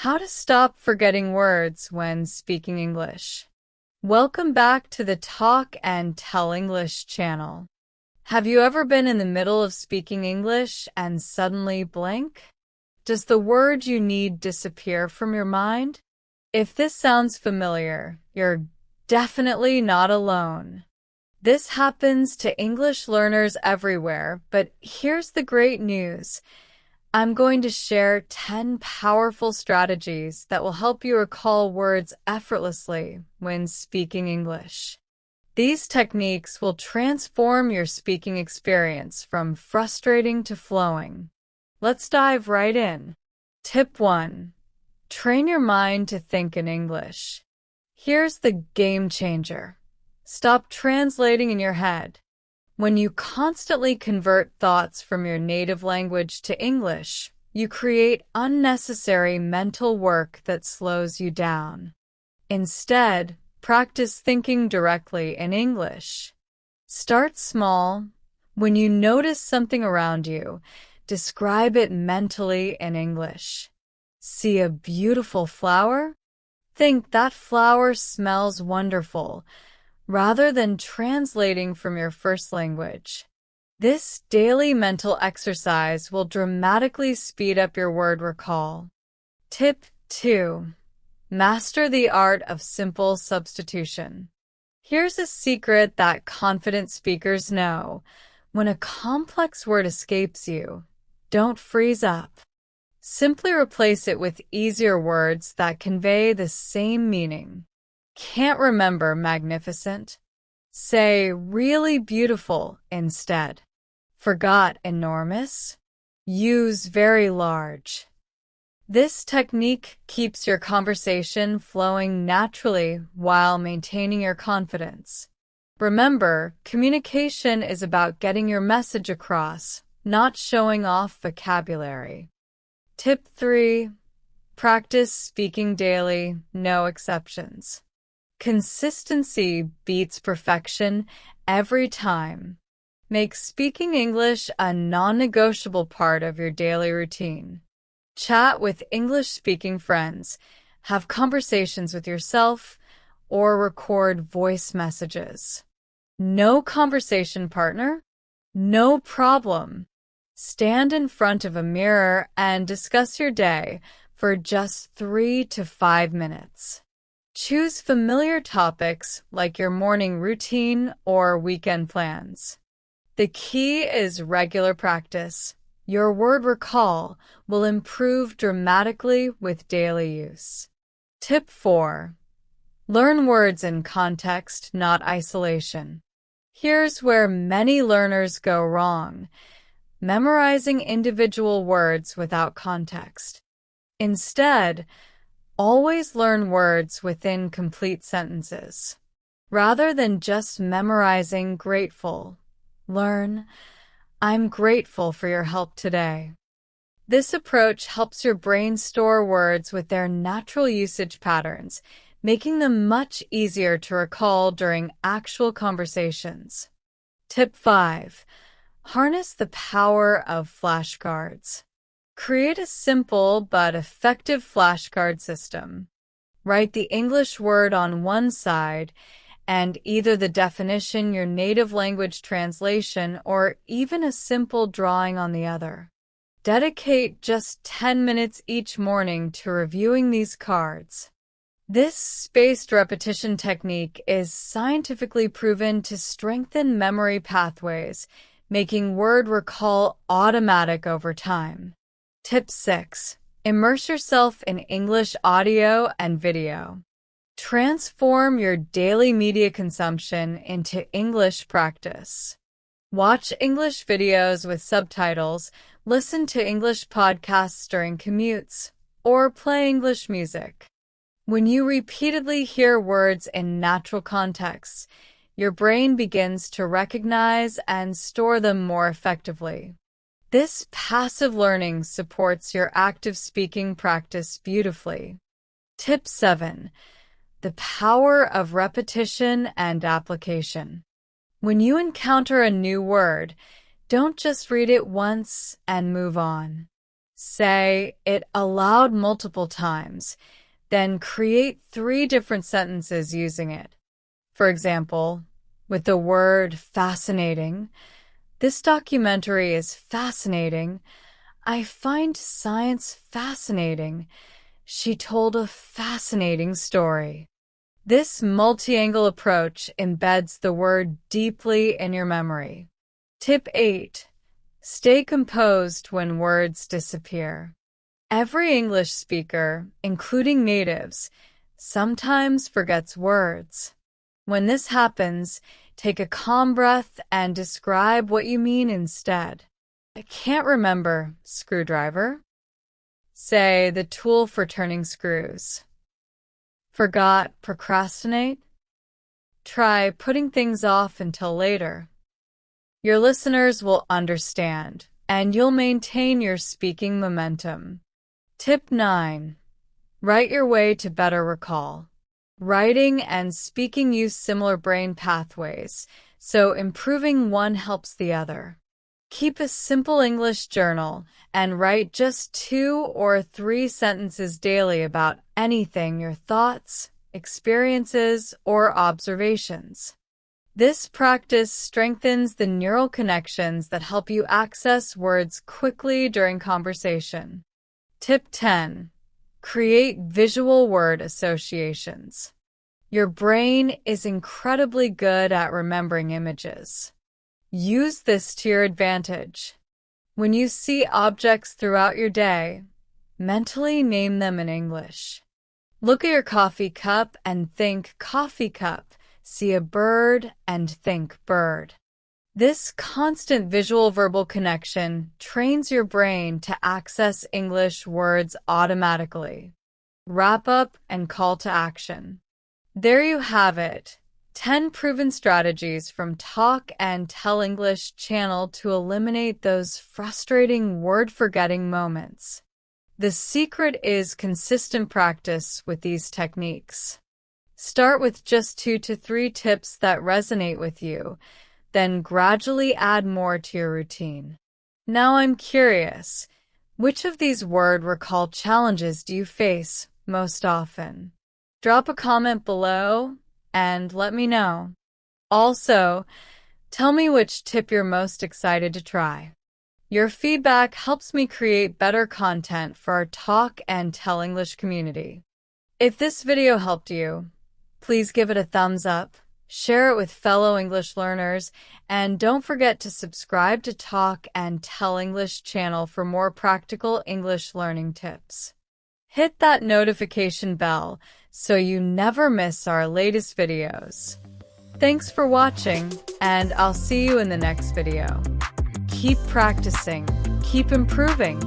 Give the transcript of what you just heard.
How to stop forgetting words when speaking English. Welcome back to the Talk and Tell English channel. Have you ever been in the middle of speaking English and suddenly blank? Does the word you need disappear from your mind? If this sounds familiar, you're definitely not alone. This happens to English learners everywhere, but here's the great news. I'm going to share 10 powerful strategies that will help you recall words effortlessly when speaking English. These techniques will transform your speaking experience from frustrating to flowing. Let's dive right in. Tip 1. Train your mind to think in English. Here's the game changer. Stop translating in your head. When you constantly convert thoughts from your native language to English, you create unnecessary mental work that slows you down. Instead, practice thinking directly in English. Start small. When you notice something around you, describe it mentally in English. See a beautiful flower? Think that flower smells wonderful, rather than translating from your first language. This daily mental exercise will dramatically speed up your word recall. Tip 2. Master the art of simple substitution. Here's a secret that confident speakers know. When a complex word escapes you, don't freeze up. Simply replace it with easier words that convey the same meaning. Can't remember magnificent? Say really beautiful instead. Forgot enormous? Use very large. This technique keeps your conversation flowing naturally while maintaining your confidence. Remember, communication is about getting your message across, not showing off vocabulary. Tip 3. Practice speaking daily, no exceptions. Consistency beats perfection every time. Make speaking English a non-negotiable part of your daily routine. Chat with English-speaking friends, have conversations with yourself, or record voice messages. No conversation partner? No problem. Stand in front of a mirror and discuss your day for just 3 to 5 minutes. Choose familiar topics like your morning routine or weekend plans. The key is regular practice. Your word recall will improve dramatically with daily use. Tip 4. Learn words in context, not isolation. Here's where many learners go wrong: memorizing individual words without context. Instead, always learn words within complete sentences. Rather than just memorizing grateful, learn, I'm grateful for your help today. This approach helps your brain store words with their natural usage patterns, making them much easier to recall during actual conversations. Tip 5. Harness the power of flashcards. Create a simple but effective flashcard system. Write the English word on one side and either the definition, your native language translation, or even a simple drawing on the other. Dedicate just 10 minutes each morning to reviewing these cards. This spaced repetition technique is scientifically proven to strengthen memory pathways, making word recall automatic over time. Tip 6. Immerse yourself in English audio and video. Transform your daily media consumption into English practice. Watch English videos with subtitles, listen to English podcasts during commutes, or play English music. When you repeatedly hear words in natural contexts, your brain begins to recognize and store them more effectively. This passive learning supports your active speaking practice beautifully. Tip 7. The power of repetition and application. When you encounter a new word, don't just read it once and move on. Say it aloud multiple times, then create 3 different sentences using it. For example, with the word fascinating, this documentary is fascinating. I find science fascinating. She told a fascinating story. This multi-angle approach embeds the word deeply in your memory. Tip 8. Stay composed when words disappear. Every English speaker, including natives, sometimes forgets words. When this happens, take a calm breath and describe what you mean instead. I can't remember screwdriver. Say the tool for turning screws. Forgot procrastinate. Try putting things off until later. Your listeners will understand, and you'll maintain your speaking momentum. Tip 9. Write your way to better recall. Writing and speaking use similar brain pathways, so improving one helps the other. Keep a simple English journal and write just 2 or 3 sentences daily about anything, your thoughts, experiences, or observations. This practice strengthens the neural connections that help you access words quickly during conversation. Tip 10. Create visual word associations. Your brain is incredibly good at remembering images. Use this to your advantage. When you see objects throughout your day, mentally name them in English. Look at your coffee cup and think coffee cup. See a bird and think bird. This constant visual-verbal connection trains your brain to access English words automatically. Wrap up and call to action. There you have it. 10 proven strategies from Talk and Tell English channel to eliminate those frustrating word-forgetting moments. The secret is consistent practice with these techniques. Start with just 2 to 3 tips that resonate with you, then gradually add more to your routine. Now I'm curious, which of these word recall challenges do you face most often? Drop a comment below and let me know. Also, tell me which tip you're most excited to try. Your feedback helps me create better content for our Talk and Tell English community. If this video helped you, please give it a thumbs up, share it with fellow English learners, and don't forget to subscribe to Talk and Tell English channel for more practical English learning tips. Hit that notification bell so you never miss our latest videos. Thanks for watching, and I'll see you in the next video. Keep practicing, keep improving.